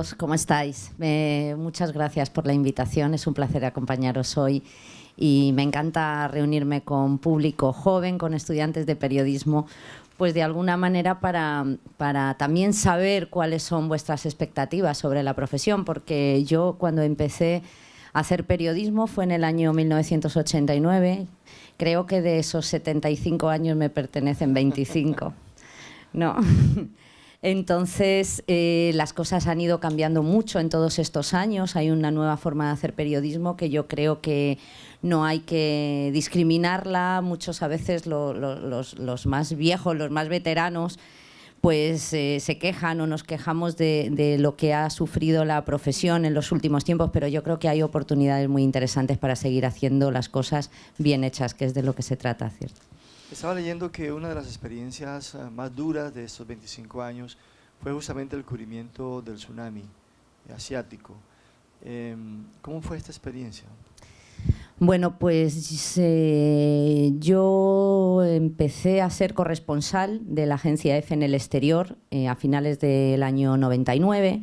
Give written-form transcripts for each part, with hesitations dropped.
todos, ¿cómo estáis? Muchas gracias por la invitación, es un placer acompañaros hoy y me encanta reunirme con público joven, con estudiantes de periodismo, pues de alguna manera para también saber cuáles son vuestras expectativas sobre la profesión, porque yo cuando empecé a hacer periodismo fue en el año 1989, creo que de esos 75 años me pertenecen 25, ¿no? Entonces, las cosas han ido cambiando mucho en todos estos años. Hay una nueva forma de hacer periodismo que yo creo que no hay que discriminarla. Muchos a veces los más viejos, los más veteranos, pues se quejan o nos quejamos de lo que ha sufrido la profesión en los últimos tiempos, pero yo creo que hay oportunidades muy interesantes para seguir haciendo las cosas bien hechas, que es de lo que se trata, ¿cierto? Estaba leyendo que una de las experiencias más duras de estos 25 años fue justamente el cubrimiento del tsunami asiático. ¿Cómo fue esta experiencia? Bueno, pues yo empecé a ser corresponsal de la agencia EFE en el exterior a finales del año 99.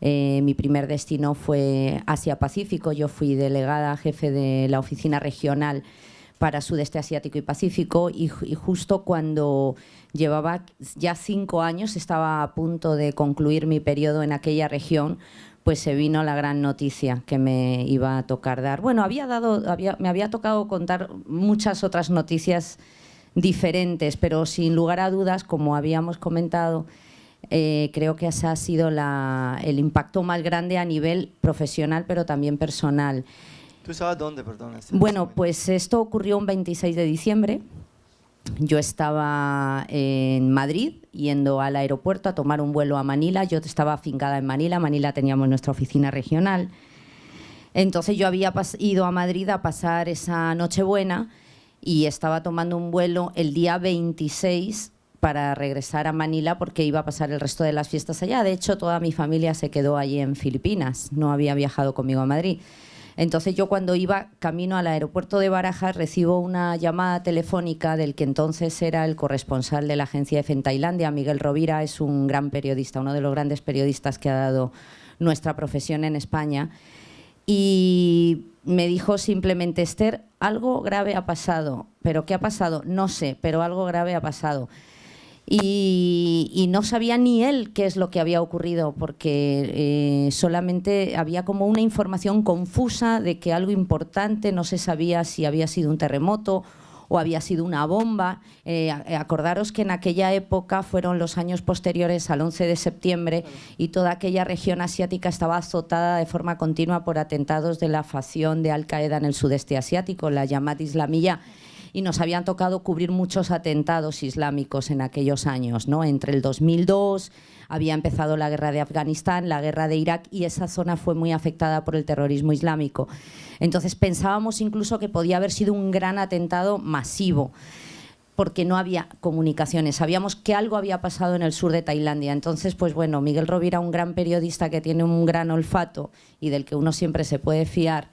Mi primer destino fue Asia-Pacífico. Yo fui delegada jefe de la oficina regional para Sudeste Asiático y Pacífico y justo cuando llevaba ya 5 años, estaba a punto de concluir mi periodo en aquella región, pues se vino la gran noticia que me iba a tocar dar. Bueno, me había tocado contar muchas otras noticias diferentes, pero sin lugar a dudas, como habíamos comentado, creo que ese ha sido el impacto más grande a nivel profesional, pero también personal. ¿Tú estabas dónde, perdón? Bueno, pues esto ocurrió un 26 de diciembre. Yo estaba en Madrid, yendo al aeropuerto a tomar un vuelo a Manila. Yo estaba afincada en Manila. Manila teníamos nuestra oficina regional. Entonces yo había ido a Madrid a pasar esa Nochebuena y estaba tomando un vuelo el día 26 para regresar a Manila porque iba a pasar el resto de las fiestas allá. De hecho, toda mi familia se quedó allí en Filipinas. No había viajado conmigo a Madrid. Entonces yo cuando iba camino al aeropuerto de Barajas recibo una llamada telefónica del que entonces era el corresponsal de la agencia EFE en Tailandia, Miguel Rovira. Es un gran periodista, uno de los grandes periodistas que ha dado nuestra profesión en España. Y me dijo simplemente: Esther, algo grave ha pasado. ¿Pero qué ha pasado? No sé, pero algo grave ha pasado. Y no sabía ni él qué es lo que había ocurrido, porque solamente había como una información confusa de que algo importante, no se sabía si había sido un terremoto o había sido una bomba. Acordaros que en aquella época fueron los años posteriores al 11 de septiembre y toda aquella región asiática estaba azotada de forma continua por atentados de la facción de Al-Qaeda en el sudeste asiático, la Jamaat Islamiyah. Y nos habían tocado cubrir muchos atentados islámicos en aquellos años, ¿no? Entre el 2002 había empezado la guerra de Afganistán, la guerra de Irak, y esa zona fue muy afectada por el terrorismo islámico. Entonces pensábamos incluso que podía haber sido un gran atentado masivo, porque no había comunicaciones. Sabíamos que algo había pasado en el sur de Tailandia. Entonces, pues bueno, Miguel Rovira, un gran periodista que tiene un gran olfato y del que uno siempre se puede fiar: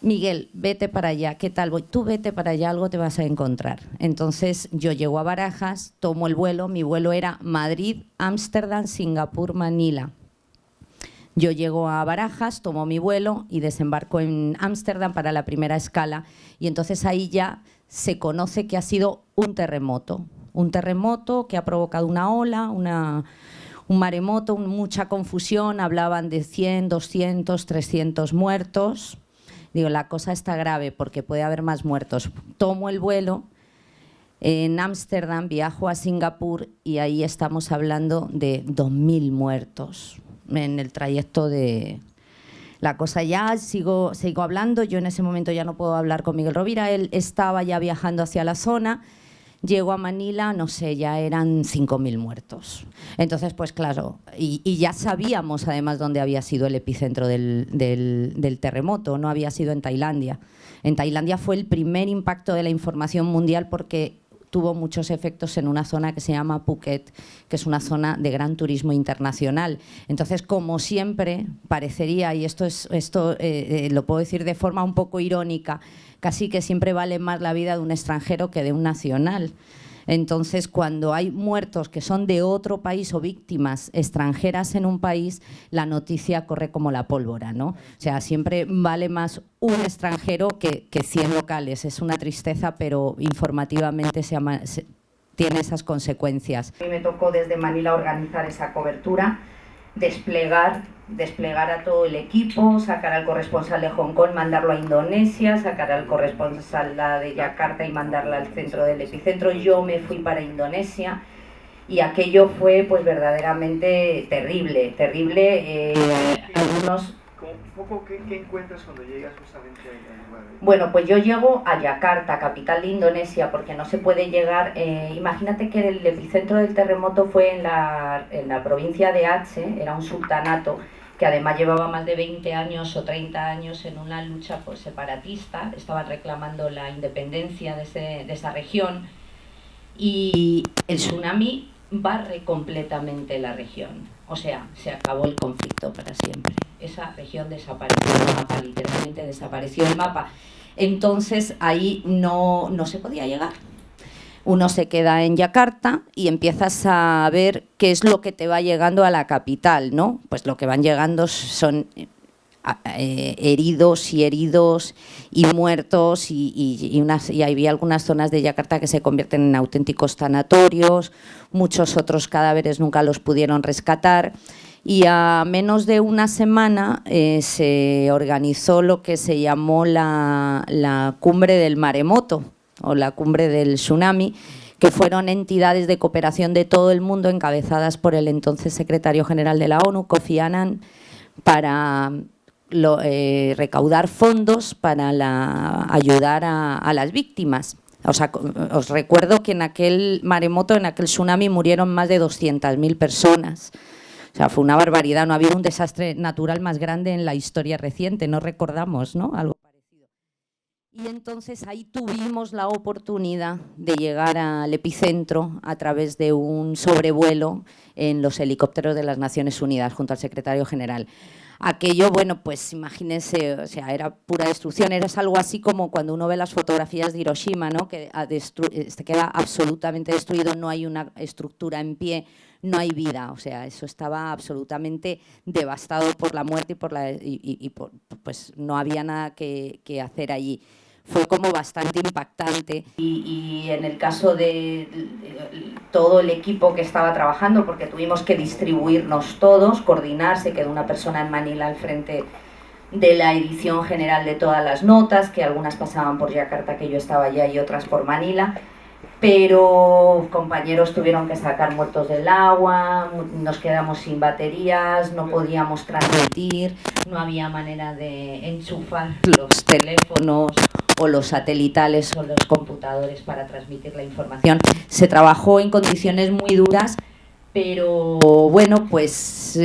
Miguel, vete para allá, ¿qué tal voy? Tú vete para allá, algo te vas a encontrar. Entonces yo llego a Barajas, tomo el vuelo, mi vuelo era Madrid, Ámsterdam, Singapur, Manila. Yo llego a Barajas, tomo mi vuelo y desembarco en Ámsterdam para la primera escala, y entonces ahí ya se conoce que ha sido un terremoto que ha provocado una ola, un maremoto, mucha confusión. Hablaban de 100, 200, 300 muertos. Digo, la cosa está grave porque puede haber más muertos. Tomo el vuelo en Ámsterdam, viajo a Singapur y ahí estamos hablando de 2.000 muertos en el trayecto de... La cosa ya, sigo hablando. Yo en ese momento ya no puedo hablar con Miguel Rovira. Él estaba ya viajando hacia la zona. Llego a Manila, no sé, ya eran 5.000 muertos. Entonces, pues claro, y ya sabíamos además dónde había sido el epicentro del terremoto, no había sido en Tailandia. En Tailandia fue el primer impacto de la información mundial porque tuvo muchos efectos en una zona que se llama Phuket, que es una zona de gran turismo internacional. Entonces, como siempre, parecería, y esto lo puedo decir de forma un poco irónica, casi que siempre vale más la vida de un extranjero que de un nacional. Entonces, cuando hay muertos que son de otro país o víctimas extranjeras en un país, la noticia corre como la pólvora, ¿no? O sea, siempre vale más un extranjero que 100 locales. Es una tristeza, pero informativamente tiene esas consecuencias. A mí me tocó desde Manila organizar esa cobertura, desplegar a todo el equipo, sacar al corresponsal de Hong Kong, mandarlo a Indonesia, sacar al corresponsal de Yakarta y mandarla al centro del epicentro. Yo me fui para Indonesia y aquello fue pues verdaderamente terrible. Algunos... ¿Qué encuentras cuando llegas justamente al lugar? Bueno, pues yo llego a Yakarta, capital de Indonesia, porque no se puede llegar. Imagínate que el epicentro del terremoto fue en la provincia de Aceh, era un sultanato que además llevaba más de 20 años o 30 años en una lucha pues, separatista, estaban reclamando la independencia de esa región, y el tsunami barre completamente la región. O sea, se acabó el conflicto para siempre. Esa región desapareció del mapa, literalmente desapareció del mapa. Entonces ahí no se podía llegar. Uno se queda en Yakarta y empiezas a ver qué es lo que te va llegando a la capital, ¿no? Pues lo que van llegando son heridos y muertos y había algunas zonas de Yakarta que se convierten en auténticos sanatorios, muchos otros cadáveres nunca los pudieron rescatar, y a menos de una semana se organizó lo que se llamó la cumbre del maremoto o la cumbre del tsunami, que fueron entidades de cooperación de todo el mundo encabezadas por el entonces secretario general de la ONU, Kofi Annan, para recaudar fondos para ayudar a las víctimas. O sea, os recuerdo que en aquel maremoto, en aquel tsunami, murieron más de 200.000 personas. O sea, fue una barbaridad, no ha habido un desastre natural más grande en la historia reciente, no recordamos, ¿no? Algo parecido. Y entonces ahí tuvimos la oportunidad de llegar al epicentro a través de un sobrevuelo en los helicópteros de las Naciones Unidas junto al secretario general. Aquello, bueno, pues imagínense, o sea, era pura destrucción, era algo así como cuando uno ve las fotografías de Hiroshima, ¿no? Que se queda absolutamente destruido, no hay una estructura en pie, no hay vida, o sea, eso estaba absolutamente devastado por la muerte pues no había nada que hacer allí. Fue como bastante impactante. Y en el caso de todo el equipo que estaba trabajando, porque tuvimos que distribuirnos todos, coordinar, se quedó una persona en Manila al frente de la edición general de todas las notas, que algunas pasaban por Yakarta, que yo estaba allá, y otras por Manila, pero compañeros tuvieron que sacar muertos del agua, nos quedamos sin baterías, no podíamos transmitir, no había manera de enchufar los teléfonos o los satelitales o los computadores para transmitir la información. Se trabajó en condiciones muy duras, pero bueno, pues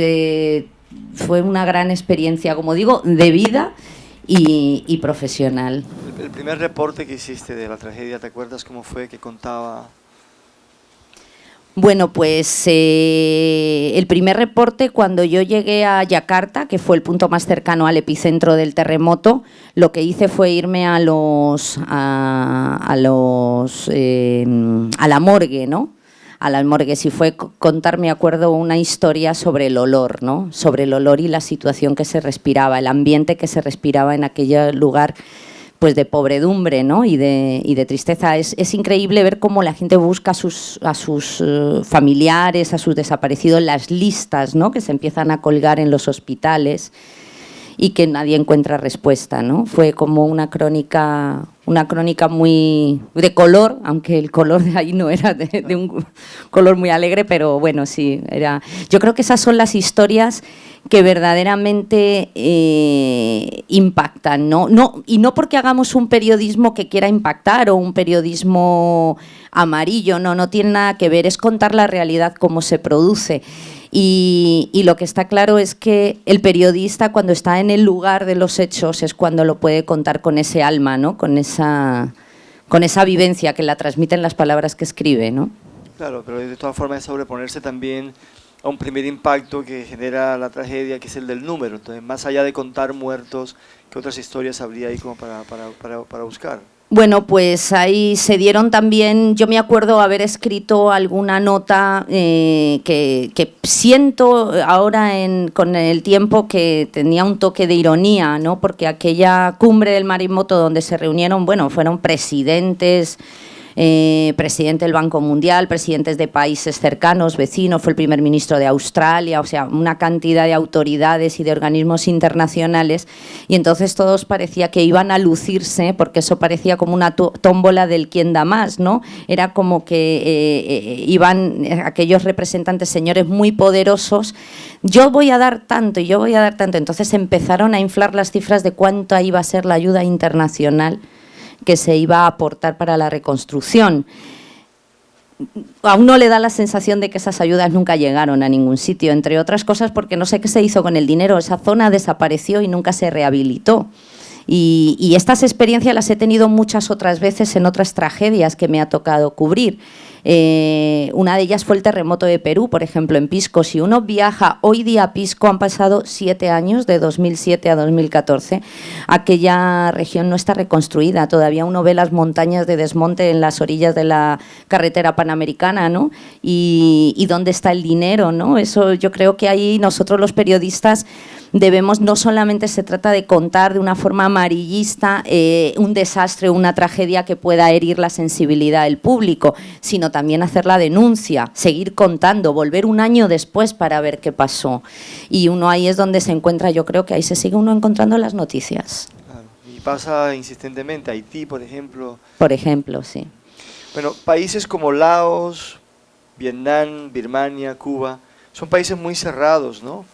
fue una gran experiencia, como digo, de vida y profesional. El primer reporte que hiciste de la tragedia, ¿te acuerdas cómo fue, que contaba? Bueno, pues el primer reporte, cuando yo llegué a Yakarta, que fue el punto más cercano al epicentro del terremoto, lo que hice fue irme a la morgue, ¿no? A las morgues, y fue contar, me acuerdo, una historia sobre el olor, ¿no? Sobre el olor y la situación que se respiraba, el ambiente que se respiraba en aquel lugar, pues de pobredumbre, ¿no? y de tristeza. Es increíble ver cómo la gente busca a sus familiares, a sus desaparecidos, las listas, ¿no? Que se empiezan a colgar en los hospitales y que nadie encuentra respuesta, ¿no? Fue como una crónica muy de color, aunque el color de ahí no era de un color muy alegre, pero bueno, sí, era. Yo creo que esas son las historias que verdaderamente impactan, ¿no? Y no porque hagamos un periodismo que quiera impactar o un periodismo amarillo, no tiene nada que ver, es contar la realidad como se produce. Y lo que está claro es que el periodista, cuando está en el lugar de los hechos, es cuando lo puede contar con ese alma, ¿no? Con esa vivencia que la transmiten las palabras que escribe, ¿no? Claro, pero de todas formas es sobreponerse también a un primer impacto que genera la tragedia, que es el del número. Entonces, más allá de contar muertos, ¿qué otras historias habría ahí como para buscar? Bueno, pues ahí se dieron también, yo me acuerdo haber escrito alguna nota que siento ahora con el tiempo que tenía un toque de ironía, ¿no? Porque aquella cumbre del maremoto donde se reunieron, bueno, fueron presidentes, presidente del Banco Mundial, presidentes de países cercanos, vecinos, fue el primer ministro de Australia, o sea, una cantidad de autoridades y de organismos internacionales, y entonces todos parecía que iban a lucirse, porque eso parecía como una tómbola del quién da más, ¿no? Era como que iban aquellos representantes, señores muy poderosos, yo voy a dar tanto y yo voy a dar tanto, entonces empezaron a inflar las cifras de cuánto iba a ser la ayuda internacional que se iba a aportar para la reconstrucción. A uno le da la sensación de que esas ayudas nunca llegaron a ningún sitio, entre otras cosas porque no sé qué se hizo con el dinero, esa zona desapareció y nunca se rehabilitó. Y estas experiencias las he tenido muchas otras veces en otras tragedias que me ha tocado cubrir. Una de ellas fue el terremoto de Perú, por ejemplo, en Pisco. Si uno viaja hoy día a Pisco, han pasado 7 años, de 2007 a 2014, aquella región no está reconstruida, todavía uno ve las montañas de desmonte en las orillas de la carretera panamericana, ¿no? Y dónde está el dinero, ¿no? Eso yo creo que ahí nosotros los periodistas debemos, no solamente se trata de contar de una forma amarillista un desastre o una tragedia que pueda herir la sensibilidad del público, sino también hacer la denuncia, seguir contando, volver un año después para ver qué pasó. Y uno ahí es donde se encuentra, yo creo que ahí se sigue uno encontrando las noticias. Claro. Y pasa insistentemente, Haití, por ejemplo. Por ejemplo, sí. Bueno, países como Laos, Vietnam, Birmania, Cuba, son países muy cerrados, ¿no?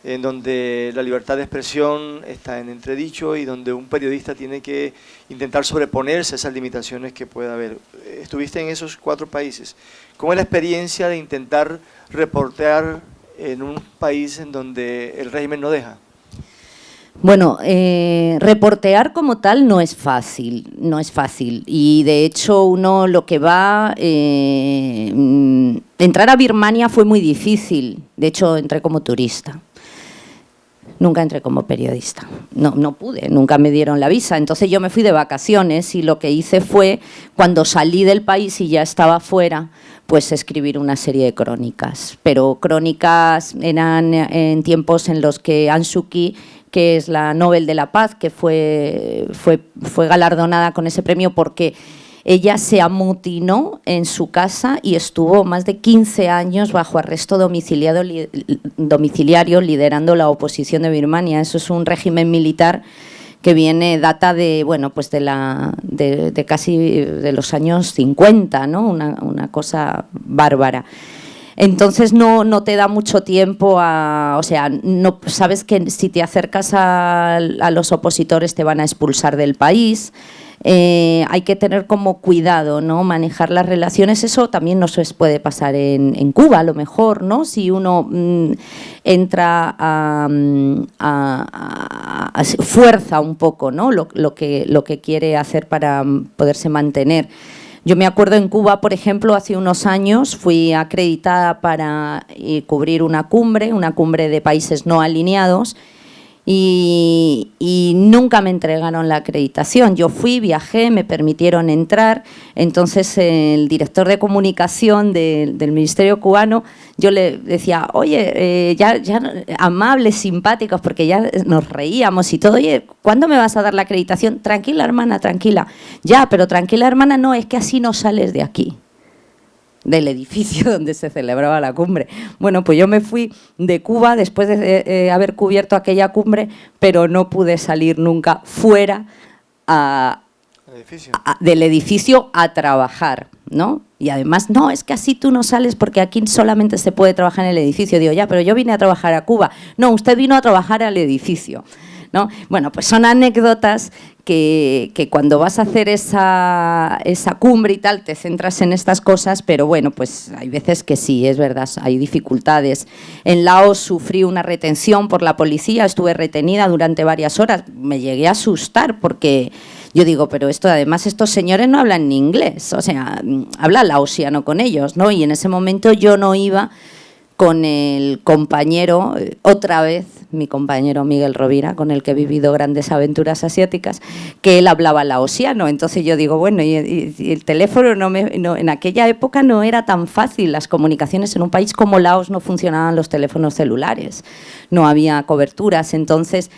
En donde la libertad de expresión está en entredicho y donde un periodista tiene que intentar sobreponerse a esas limitaciones que pueda haber. Estuviste en esos 4 países. ¿Cómo es la experiencia de intentar reportear en un país en donde el régimen no deja? Bueno, reportear como tal no es fácil, no es fácil. Y de hecho uno lo que va… entrar a Birmania fue muy difícil, de hecho entré como turista. Nunca entré como periodista, no pude, nunca me dieron la visa. Entonces yo me fui de vacaciones y lo que hice fue, cuando salí del país y ya estaba fuera, pues escribir una serie de crónicas. Pero crónicas eran en tiempos en los que Aung Suu Kyi, que es la Nobel de la Paz, que fue galardonada con ese premio porque ella se amotinó en su casa y estuvo más de 15 años bajo arresto domiciliario liderando la oposición de Birmania. Eso es un régimen militar que data de, bueno, pues de casi de los años 50, ¿no? Una cosa bárbara. Entonces no te da mucho tiempo o sea, no sabes que si te acercas a los opositores te van a expulsar del país. Hay que tener como cuidado, ¿no? Manejar las relaciones, eso también nos puede pasar en Cuba, a lo mejor, ¿no? Si uno entra fuerza un poco, ¿no? Lo que quiere hacer para poderse mantener. Yo me acuerdo en Cuba, por ejemplo, hace unos años fui acreditada para cubrir una cumbre de países no alineados, y nunca me entregaron la acreditación. Yo fui, viajé, me permitieron entrar, entonces el director de comunicación del Ministerio cubano, yo le decía, oye, ya amables, simpáticos, porque ya nos reíamos y todo, oye, ¿cuándo me vas a dar la acreditación? Tranquila, hermana, tranquila. Ya, pero tranquila, hermana, no, es que así no sales de aquí, del edificio donde se celebraba la cumbre. Bueno, pues yo me fui de Cuba después de haber cubierto aquella cumbre, pero no pude salir nunca fuera del edificio a trabajar, ¿no? Y además, no, es que así tú no sales porque aquí solamente se puede trabajar en el edificio. Digo, ya, pero yo vine a trabajar a Cuba. No, usted vino a trabajar al edificio, ¿no? Bueno, pues son anécdotas que cuando vas a hacer esa cumbre y tal, te centras en estas cosas, pero bueno, pues hay veces que sí, es verdad, hay dificultades. En Laos sufrí una retención por la policía, estuve retenida durante varias horas, me llegué a asustar porque yo digo, pero además estos señores no hablan ni inglés, o sea, habla laosiano con ellos, ¿no? Y en ese momento yo no iba con el compañero, otra vez, mi compañero Miguel Rovira, con el que he vivido grandes aventuras asiáticas, que él hablaba laosiano. Entonces yo digo, bueno, y el teléfono en aquella época no era tan fácil. Las comunicaciones en un país como Laos no funcionaban los teléfonos celulares, no había coberturas. Entonces,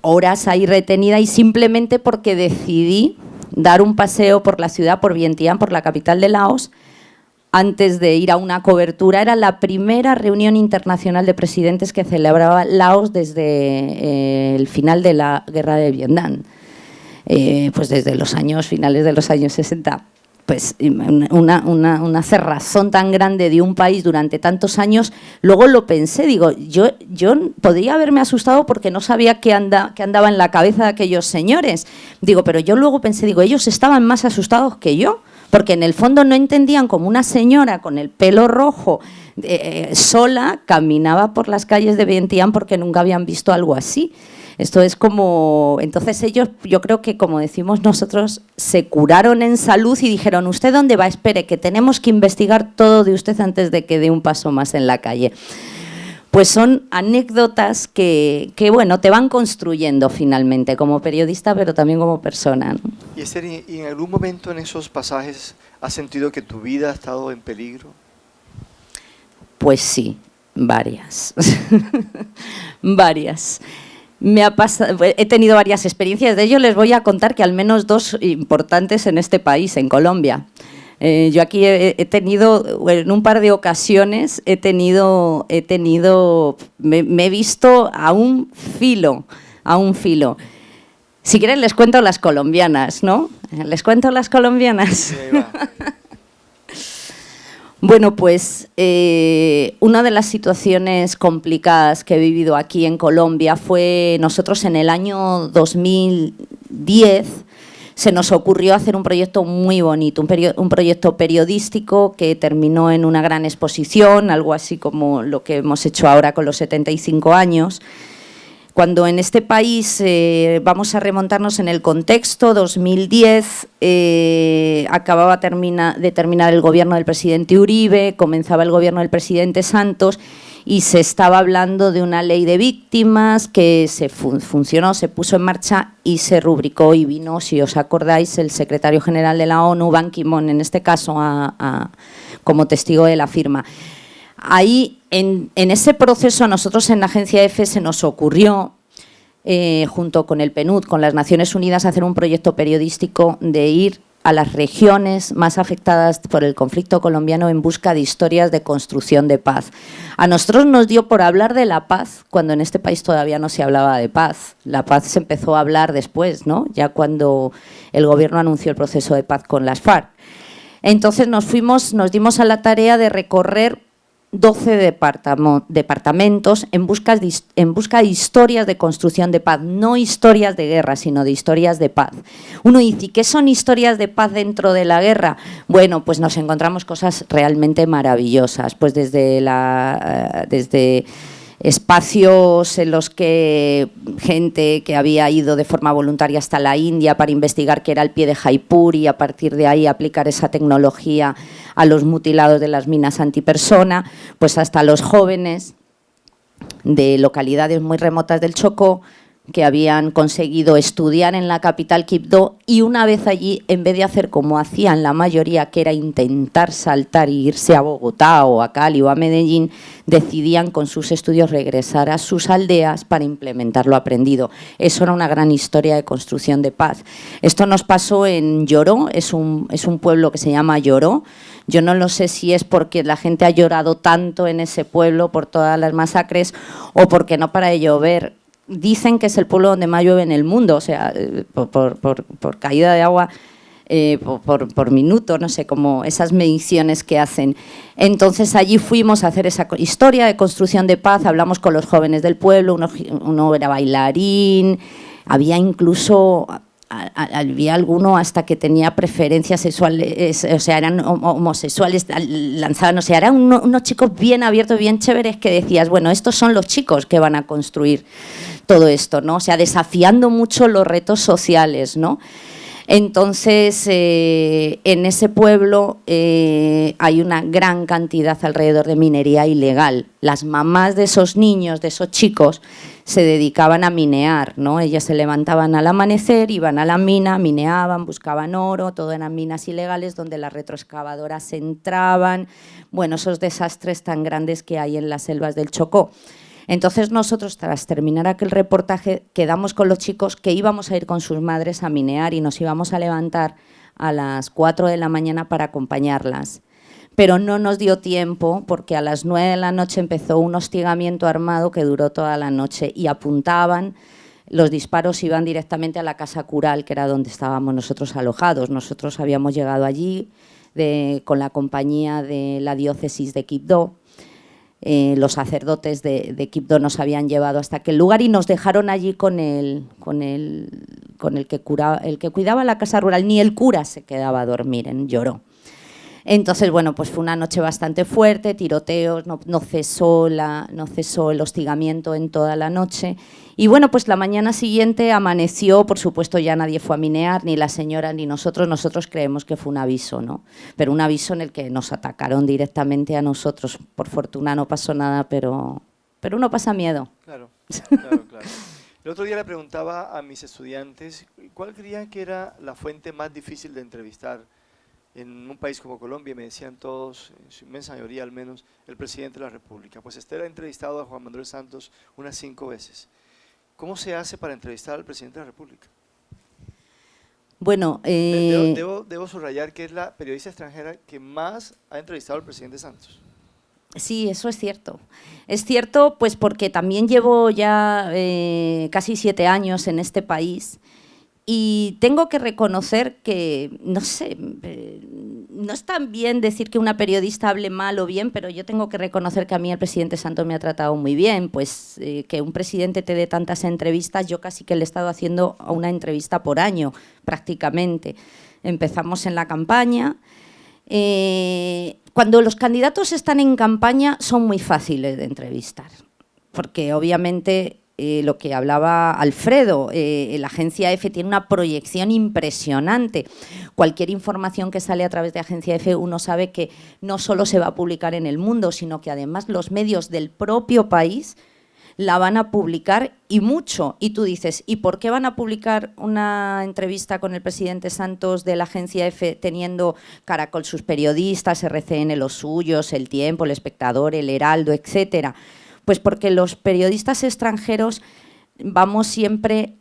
horas ahí retenida, y simplemente porque decidí dar un paseo por la ciudad, por Vientiane, por la capital de Laos, antes de ir a una cobertura. Era la primera reunión internacional de presidentes que celebraba Laos desde el final de la guerra de Vietnam, pues desde los finales de los años 60. Pues una cerrazón tan grande de un país durante tantos años. Luego lo pensé, digo, yo podría haberme asustado porque no sabía qué andaba en la cabeza de aquellos señores. Digo, pero yo luego pensé, digo, ellos estaban más asustados que yo, porque en el fondo no entendían cómo una señora con el pelo rojo sola caminaba por las calles de Vientiane, porque nunca habían visto algo así. Esto es como… Entonces ellos, yo creo que, como decimos nosotros, se curaron en salud y dijeron, ¿usted dónde va? Espere, que tenemos que investigar todo de usted antes de que dé un paso más en la calle. Pues son anécdotas que bueno, te van construyendo finalmente como periodista, pero también como persona, ¿no? Y Esther, ¿y en algún momento en esos pasajes has sentido que tu vida ha estado en peligro? Pues sí, varias. Varias. He tenido varias experiencias. De ello les voy a contar que al menos 2 importantes en este país, en Colombia. Yo aquí he tenido, en un par de ocasiones, me he visto a un filo. Si quieren les cuento las colombianas, ¿no? ¿Les cuento las colombianas? Sí, ahí va. Bueno, pues una de las situaciones complicadas que he vivido aquí en Colombia fue, nosotros en el año 2010 se nos ocurrió hacer un proyecto muy bonito, un proyecto periodístico que terminó en una gran exposición, algo así como lo que hemos hecho ahora con los 75 años. Cuando en este país, vamos a remontarnos en el contexto, 2010, acababa de terminar el gobierno del presidente Uribe, comenzaba el gobierno del presidente Santos y se estaba hablando de una ley de víctimas que funcionó, se puso en marcha y se rubricó, y vino, si os acordáis, el secretario general de la ONU, Ban Ki-moon, en este caso como testigo de la firma. Ahí, en ese proceso, a nosotros en la agencia EFE se nos ocurrió, junto con el PNUD, con las Naciones Unidas, hacer un proyecto periodístico de ir a las regiones más afectadas por el conflicto colombiano en busca de historias de construcción de paz. A nosotros nos dio por hablar de la paz cuando en este país todavía no se hablaba de paz. La paz se empezó a hablar después, ¿no? Ya cuando el gobierno anunció el proceso de paz con las FARC. Entonces nos dimos a la tarea de recorrer 12 departamentos en busca de historias de construcción de paz, no historias de guerra, sino de historias de paz. Uno dice, ¿y qué son historias de paz dentro de la guerra? Bueno, pues nos encontramos cosas realmente maravillosas, pues desde espacios en los que gente que había ido de forma voluntaria hasta la India para investigar qué era el pie de Jaipur y a partir de ahí aplicar esa tecnología a los mutilados de las minas antipersona, pues hasta los jóvenes de localidades muy remotas del Chocó que habían conseguido estudiar en la capital Quibdó, y una vez allí, en vez de hacer como hacían la mayoría, que era intentar saltar e irse a Bogotá o a Cali o a Medellín, decidían con sus estudios regresar a sus aldeas para implementar lo aprendido. Eso era una gran historia de construcción de paz. Esto nos pasó en Lloró, es un pueblo que se llama Lloró. Yo no lo sé si es porque la gente ha llorado tanto en ese pueblo por todas las masacres o porque no para de llover. Dicen que es el pueblo donde más llueve en el mundo, o sea, por caída de agua por minuto, no sé, como esas mediciones que hacen. Entonces allí fuimos a hacer esa historia de construcción de paz, hablamos con los jóvenes del pueblo, uno era bailarín, había incluso… Había alguno hasta que tenía preferencias sexuales, o sea, eran homosexuales, lanzaban, o sea, eran unos chicos bien abiertos, bien chéveres, que decías, bueno, estos son los chicos que van a construir todo esto, ¿no? O sea, desafiando mucho los retos sociales, ¿no? Entonces, en ese pueblo hay una gran cantidad alrededor de minería ilegal. Las mamás de esos niños, de esos chicos, se dedicaban a minear, ¿no? Ellas se levantaban al amanecer, iban a la mina, mineaban, buscaban oro, todo eran minas ilegales donde las retroexcavadoras entraban. Bueno, esos desastres tan grandes que hay en las selvas del Chocó. Entonces nosotros, tras terminar aquel reportaje, quedamos con los chicos que íbamos a ir con sus madres a minear y nos íbamos a levantar a las 4 de la mañana para acompañarlas. Pero no nos dio tiempo porque a las 9 de la noche empezó un hostigamiento armado que duró toda la noche y apuntaban, los disparos iban directamente a la casa cural, que era donde estábamos nosotros alojados. Nosotros habíamos llegado allí con la compañía de la diócesis de Quibdó. Los sacerdotes de Quibdó nos habían llevado hasta aquel lugar y nos dejaron allí con el que cuidaba la casa rural. Ni el cura se quedaba a dormir, lloró. Entonces, bueno, pues fue una noche bastante fuerte, tiroteos, no cesó el hostigamiento en toda la noche. Y bueno, pues la mañana siguiente amaneció, por supuesto ya nadie fue a minear, ni la señora ni nosotros creemos que fue un aviso, ¿no? Pero un aviso en el que nos atacaron directamente a nosotros. Por fortuna no pasó nada, pero uno pasa miedo. Claro, claro, claro. El otro día le preguntaba a mis estudiantes cuál creían que era la fuente más difícil de entrevistar en un país como Colombia, y me decían todos, en su inmensa mayoría al menos, el presidente de la República. Pues Esther ha entrevistado a Juan Manuel Santos unas 5 veces. ¿Cómo se hace para entrevistar al presidente de la República? Bueno, debo subrayar que es la periodista extranjera que más ha entrevistado al presidente Santos. Sí, eso es cierto. Es cierto, pues porque también llevo ya casi 7 años en este país. Y tengo que reconocer que, no sé, no es tan bien decir que una periodista hable mal o bien, pero yo tengo que reconocer que a mí el presidente Santos me ha tratado muy bien, pues que un presidente te dé tantas entrevistas, yo casi que le he estado haciendo una entrevista por año, prácticamente. Empezamos en la campaña. Cuando los candidatos están en campaña son muy fáciles de entrevistar, porque obviamente… lo que hablaba Alfredo, la agencia EFE tiene una proyección impresionante. Cualquier información que sale a través de agencia EFE, uno sabe que no solo se va a publicar en el mundo, sino que además los medios del propio país la van a publicar y mucho. Y tú dices, ¿y por qué van a publicar una entrevista con el presidente Santos de la agencia EFE teniendo Caracol sus periodistas, RCN los suyos, El Tiempo, El Espectador, El Heraldo, etcétera? Pues porque los periodistas extranjeros vamos siempre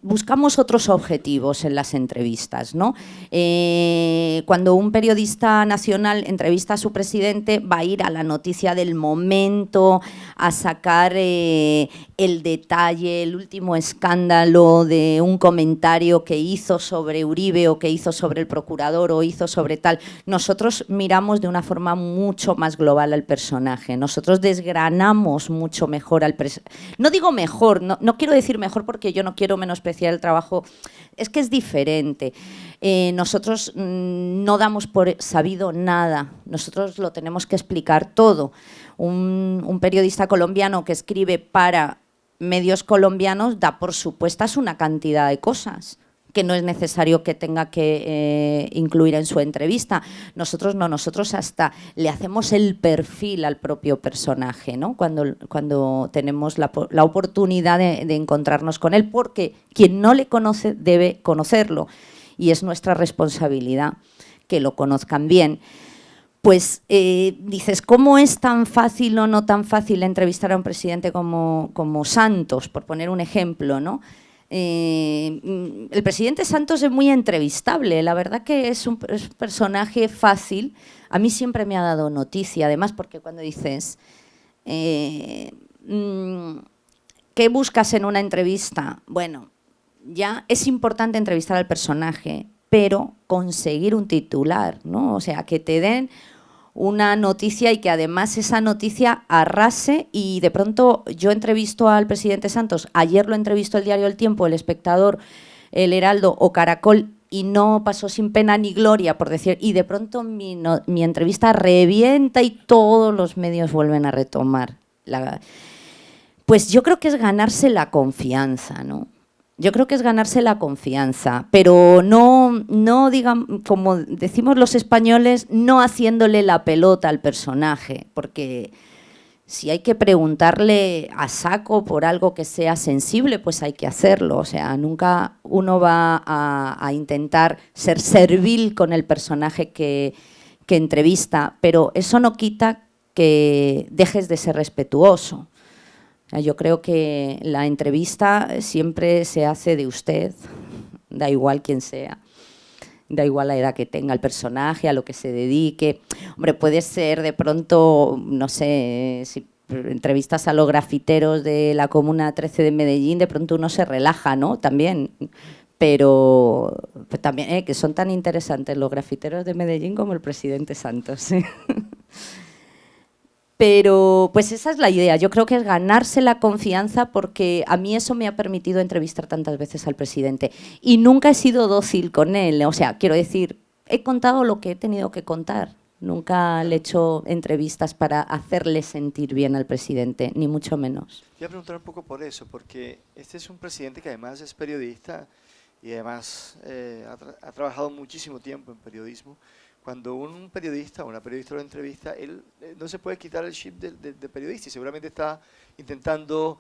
buscamos otros objetivos en las entrevistas, ¿no? Cuando un periodista nacional entrevista a su presidente, va a ir a la noticia del momento, a sacar el detalle, el último escándalo de un comentario que hizo sobre Uribe o que hizo sobre el procurador o hizo sobre tal. Nosotros miramos de una forma mucho más global al personaje, nosotros desgranamos mucho mejor al personaje. No digo mejor, no quiero decir mejor porque yo no quiero menospreciar el trabajo, es que es diferente. Nosotros no damos por sabido nada, nosotros lo tenemos que explicar todo. Un periodista colombiano que escribe para medios colombianos da por supuestas una cantidad de cosas que no es necesario que tenga que incluir en su entrevista. Nosotros no, nosotros hasta le hacemos el perfil al propio personaje, ¿no? Cuando tenemos la oportunidad de encontrarnos con él, porque quien no le conoce debe conocerlo y es nuestra responsabilidad que lo conozcan bien. Pues dices, ¿cómo es tan fácil o no tan fácil entrevistar a un presidente como Santos, por poner un ejemplo, ¿no? El presidente Santos es muy entrevistable, la verdad que es un personaje fácil. A mí siempre me ha dado noticia, además, porque cuando dices ¿qué buscas en una entrevista? Bueno, ya es importante entrevistar al personaje, pero conseguir un titular, ¿no? O sea, que te den una noticia y que además esa noticia arrase. Y de pronto yo entrevisto al presidente Santos, ayer lo entrevistó el diario El Tiempo, El Espectador, El Heraldo o Caracol y no pasó sin pena ni gloria, por decir, y de pronto mi entrevista revienta y todos los medios vuelven a retomar. Pues yo creo que es ganarse la confianza, ¿no? Yo creo que es ganarse la confianza, pero no digamos, como decimos los españoles, no haciéndole la pelota al personaje, porque si hay que preguntarle a saco por algo que sea sensible, pues hay que hacerlo. O sea, nunca uno va a intentar ser servil con el personaje que entrevista, pero eso no quita que dejes de ser respetuoso. O sea, yo creo que la entrevista siempre se hace de usted, da igual quién sea. Da igual la edad que tenga el personaje, a lo que se dedique. Hombre, puede ser de pronto, no sé, si entrevistas a los grafiteros de la Comuna 13 de Medellín, de pronto uno se relaja, ¿no? También. Pero también, que son tan interesantes los grafiteros de Medellín como el presidente Santos, ¿sí? Pero pues esa es la idea, yo creo que es ganarse la confianza, porque a mí eso me ha permitido entrevistar tantas veces al presidente y nunca he sido dócil con él. O sea, quiero decir, he contado lo que he tenido que contar, nunca le he hecho entrevistas para hacerle sentir bien al presidente, ni mucho menos. Voy a preguntar un poco por eso, porque este es un presidente que además es periodista y además ha trabajado muchísimo tiempo en periodismo. Cuando un periodista o una periodista lo entrevista, él no se puede quitar el chip de periodista y seguramente está intentando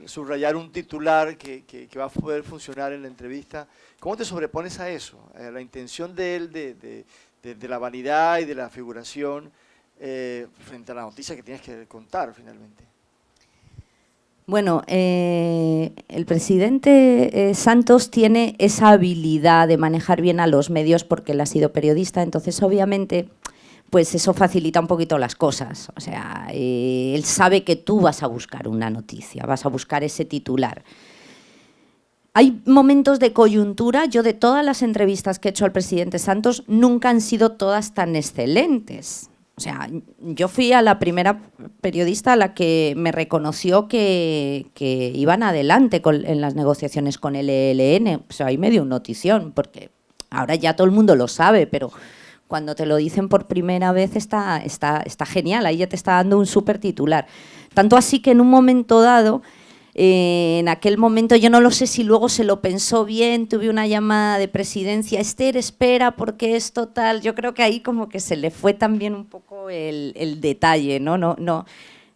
subrayar un titular que va a poder funcionar en la entrevista. ¿Cómo te sobrepones a eso? La intención de él de la vanidad y de la figuración frente a la noticia que tienes que contar finalmente. Bueno, el presidente Santos tiene esa habilidad de manejar bien a los medios porque él ha sido periodista, entonces obviamente pues eso facilita un poquito las cosas. O sea, él sabe que tú vas a buscar una noticia, vas a buscar ese titular. Hay momentos de coyuntura, yo de todas las entrevistas que he hecho al presidente Santos nunca han sido todas tan excelentes. O sea, yo fui a la primera periodista a la que me reconoció que iban adelante en las negociaciones con el ELN. O sea, ahí me dio una notición, porque ahora ya todo el mundo lo sabe, pero cuando te lo dicen por primera vez está genial, ahí ya te está dando un súper titular. Tanto así que en un momento dado, en aquel momento, yo no lo sé si luego se lo pensó bien, tuve una llamada de presidencia, Esther, espera, porque es total. Yo creo que ahí como que se le fue también un poco el detalle, ¿no? No,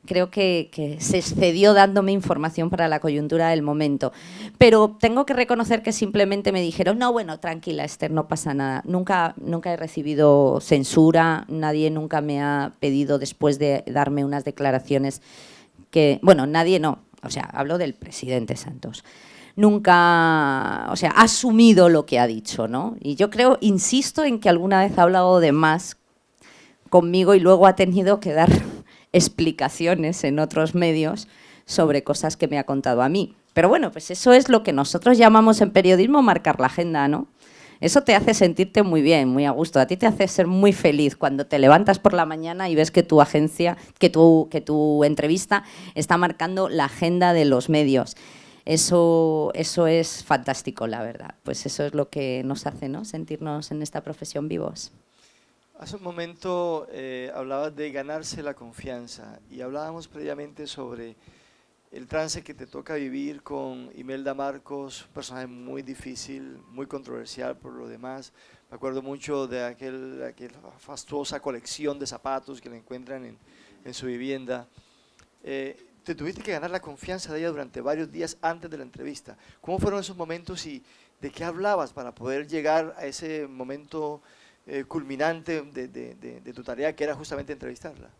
creo que se excedió dándome información para la coyuntura del momento. Pero tengo que reconocer que simplemente me dijeron, no, bueno, tranquila, Esther, no pasa nada. Nunca he recibido censura, nadie nunca me ha pedido después de darme unas declaraciones que, bueno, nadie no. O sea, hablo del presidente Santos. Nunca, o sea, ha asumido lo que ha dicho, ¿no? Y yo creo, insisto en que alguna vez ha hablado de más conmigo y luego ha tenido que dar explicaciones en otros medios sobre cosas que me ha contado a mí. Pero bueno, pues eso es lo que nosotros llamamos en periodismo marcar la agenda, ¿no? Eso te hace sentirte muy bien, muy a gusto. A ti te hace ser muy feliz cuando te levantas por la mañana y ves que tu agencia, que tu entrevista está marcando la agenda de los medios. Eso es fantástico, la verdad. Pues eso es lo que nos hace, ¿no? Sentirnos en esta profesión vivos. Hace un momento hablabas de ganarse la confianza y hablábamos previamente sobre el trance que te toca vivir con Imelda Marcos, un personaje muy difícil, muy controversial por lo demás. Me acuerdo mucho de aquella fastuosa colección de zapatos que le encuentran en su vivienda. Te tuviste que ganar la confianza de ella durante varios días antes de la entrevista. ¿Cómo fueron esos momentos y de qué hablabas para poder llegar a ese momento culminante de tu tarea, que era justamente entrevistarla?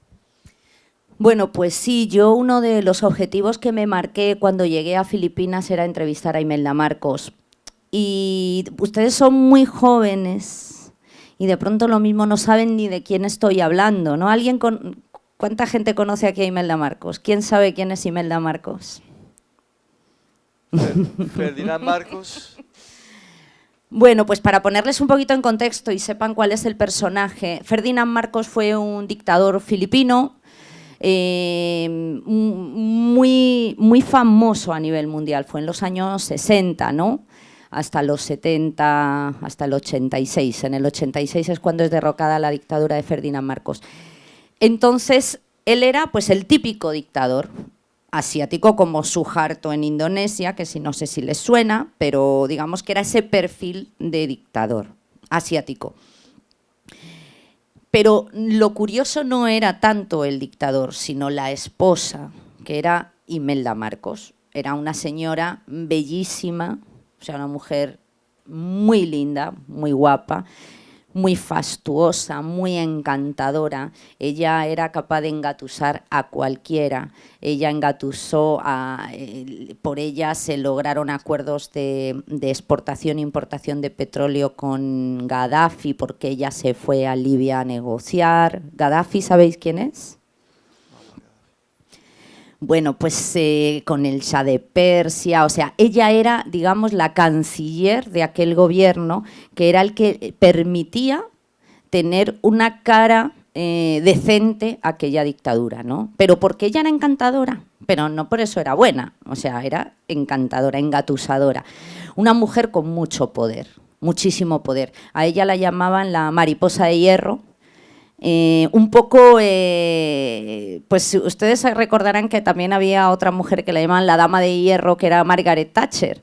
Bueno, pues sí, yo uno de los objetivos que me marqué cuando llegué a Filipinas era entrevistar a Imelda Marcos. Y ustedes son muy jóvenes y de pronto lo mismo no saben ni de quién estoy hablando, ¿no? ¿Cuánta gente conoce aquí a Imelda Marcos? ¿Quién sabe quién es Imelda Marcos? Ferdinand Marcos. Bueno, pues para ponerles un poquito en contexto y sepan cuál es el personaje, Ferdinand Marcos fue un dictador filipino, muy famoso a nivel mundial, fue en los años 60, ¿no? Hasta los 70, hasta el 86. En el 86 es cuando es derrocada la dictadura de Ferdinand Marcos. Entonces, él era pues el típico dictador, asiático como Suharto en Indonesia, que no sé si les suena, pero digamos que era ese perfil de dictador asiático. Pero lo curioso no era tanto el dictador, sino la esposa, que era Imelda Marcos. Era una señora bellísima, o sea, una mujer muy linda, muy guapa, muy fastuosa, muy encantadora. Ella era capaz de engatusar a cualquiera. Ella engatusó, por ella se lograron acuerdos de exportación e importación de petróleo con Gaddafi, porque ella se fue a Libia a negociar. ¿Gaddafi sabéis quién es? Bueno, pues con el Shah de Persia, o sea, ella era, digamos, la canciller de aquel gobierno, que era el que permitía tener una cara decente a aquella dictadura, ¿no? Pero porque ella era encantadora, pero no por eso era buena, o sea, era encantadora, engatusadora. Una mujer con mucho poder, muchísimo poder. A ella la llamaban la mariposa de hierro. Un poco, pues ustedes recordarán que también había otra mujer que la llamaban la dama de hierro, que era Margaret Thatcher,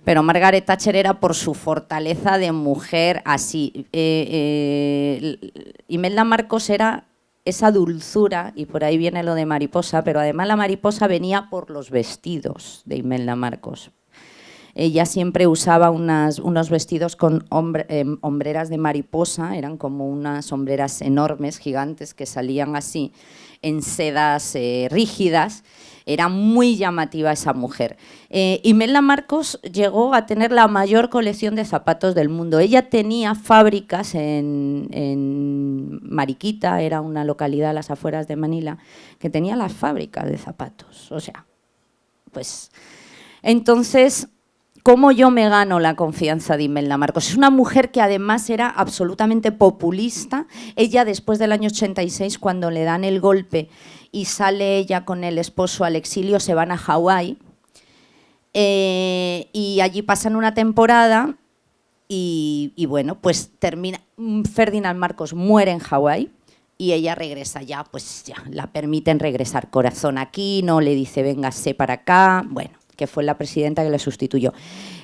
pero Margaret Thatcher era por su fortaleza de mujer así. Imelda Marcos era esa dulzura, y por ahí viene lo de mariposa, pero además la mariposa venía por los vestidos de Imelda Marcos. Ella siempre usaba unos vestidos con hombreras de mariposa, eran como unas hombreras enormes, gigantes, que salían así en sedas rígidas. Era muy llamativa esa mujer. Imelda Marcos llegó a tener la mayor colección de zapatos del mundo. Ella tenía fábricas en Mariquita, era una localidad a las afueras de Manila, que tenía las fábricas de zapatos. O sea, pues entonces, ¿cómo yo me gano la confianza de Imelda Marcos? Es una mujer que además era absolutamente populista. Ella, después del año 86, cuando le dan el golpe y sale ella con el esposo al exilio, se van a Hawái y allí pasan una temporada y bueno, pues termina. Ferdinand Marcos muere en Hawái y ella regresa ya, pues ya, la permiten regresar. Corazón Aquino le dice, véngase para acá, bueno, que fue la presidenta que le sustituyó.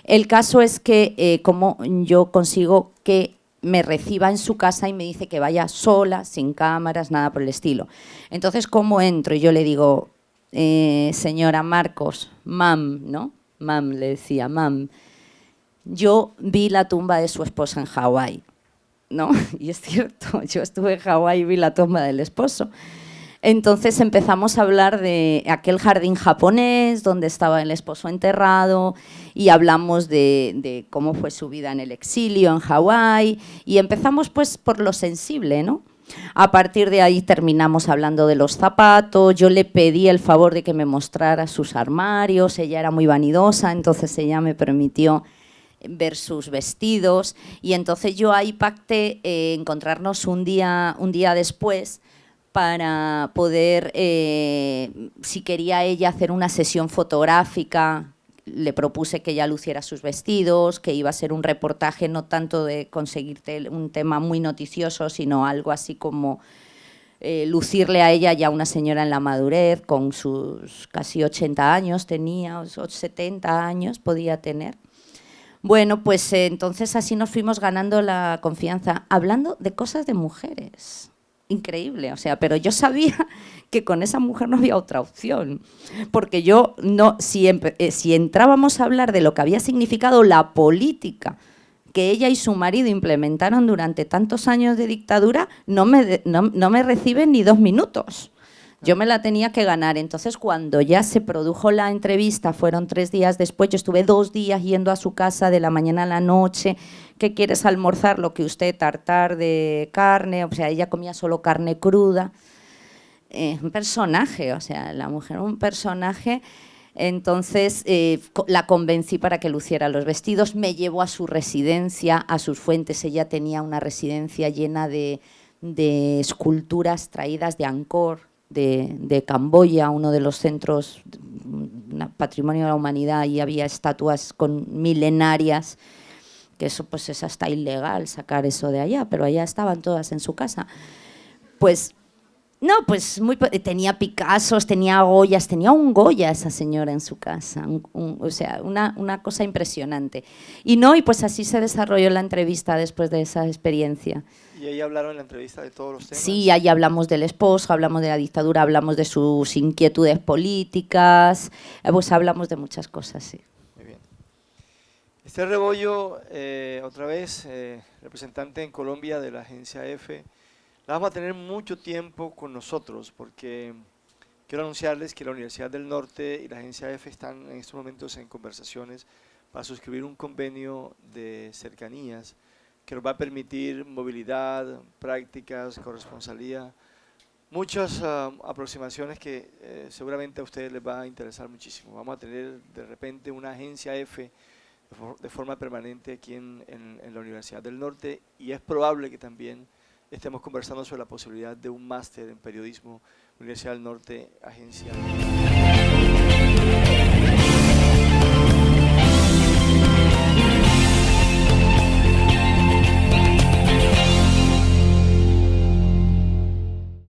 El caso es que como yo consigo que me reciba en su casa y me dice que vaya sola, sin cámaras, nada por el estilo. Entonces, ¿cómo entro? Y yo le digo, señora Marcos, mam, ¿no? Mam, le decía, mam, yo vi la tumba de su esposa en Hawái, ¿no? Y es cierto, yo estuve en Hawái y vi la tumba del esposo. Entonces empezamos a hablar de aquel jardín japonés donde estaba el esposo enterrado y hablamos de cómo fue su vida en el exilio en Hawái y empezamos pues por lo sensible, ¿no? A partir de ahí terminamos hablando de los zapatos. Yo le pedí el favor de que me mostrara sus armarios. Ella era muy vanidosa, entonces ella me permitió ver sus vestidos y entonces yo ahí pacté encontrarnos un día después para poder, si quería ella hacer una sesión fotográfica, le propuse que ella luciera sus vestidos, que iba a ser un reportaje no tanto de conseguirte un tema muy noticioso, sino algo así como lucirle a ella, ya una señora en la madurez, con sus casi 80 años tenía, o 70 años podía tener. Bueno, pues entonces así nos fuimos ganando la confianza, hablando de cosas de mujeres. Increíble, o sea, pero yo sabía que con esa mujer no había otra opción, porque yo no, si entrábamos a hablar de lo que había significado la política que ella y su marido implementaron durante tantos años de dictadura, no me reciben ni 2 minutos. Yo me la tenía que ganar. Entonces, cuando ya se produjo la entrevista, fueron 3 días después, yo estuve 2 días yendo a su casa de la mañana a la noche. ¿Qué quieres almorzar? Lo que usted, tartar de carne, o sea, ella comía solo carne cruda. Un personaje, o sea, la mujer un personaje. Entonces la convencí para que luciera los vestidos, me llevó a su residencia, a sus fuentes. Ella tenía una residencia llena de esculturas traídas de Angkor, de Camboya, uno de los centros, patrimonio de la humanidad, y había estatuas milenarias, que eso pues es hasta ilegal sacar eso de allá, pero allá estaban todas en su casa. Pues No, pues tenía Picassos, tenía Goyas, tenía un Goya esa señora en su casa, o sea, una cosa impresionante. Y pues así se desarrolló la entrevista después de esa experiencia. Y ahí hablaron en la entrevista de todos los temas. Sí, ahí hablamos del esposo, hablamos de la dictadura, hablamos de sus inquietudes políticas, pues hablamos de muchas cosas, sí. Muy bien. Esther Rebollo, otra vez, representante en Colombia de la agencia EFE. La vamos a tener mucho tiempo con nosotros porque quiero anunciarles que la Universidad del Norte y la agencia EFE están en estos momentos en conversaciones para suscribir un convenio de cercanías que nos va a permitir movilidad, prácticas, corresponsalía, muchas aproximaciones que seguramente a ustedes les va a interesar muchísimo. Vamos a tener de repente una agencia EFE de forma permanente aquí en la Universidad del Norte y es probable que también estemos conversando sobre la posibilidad de un máster en periodismo, Universidad del Norte, agencia.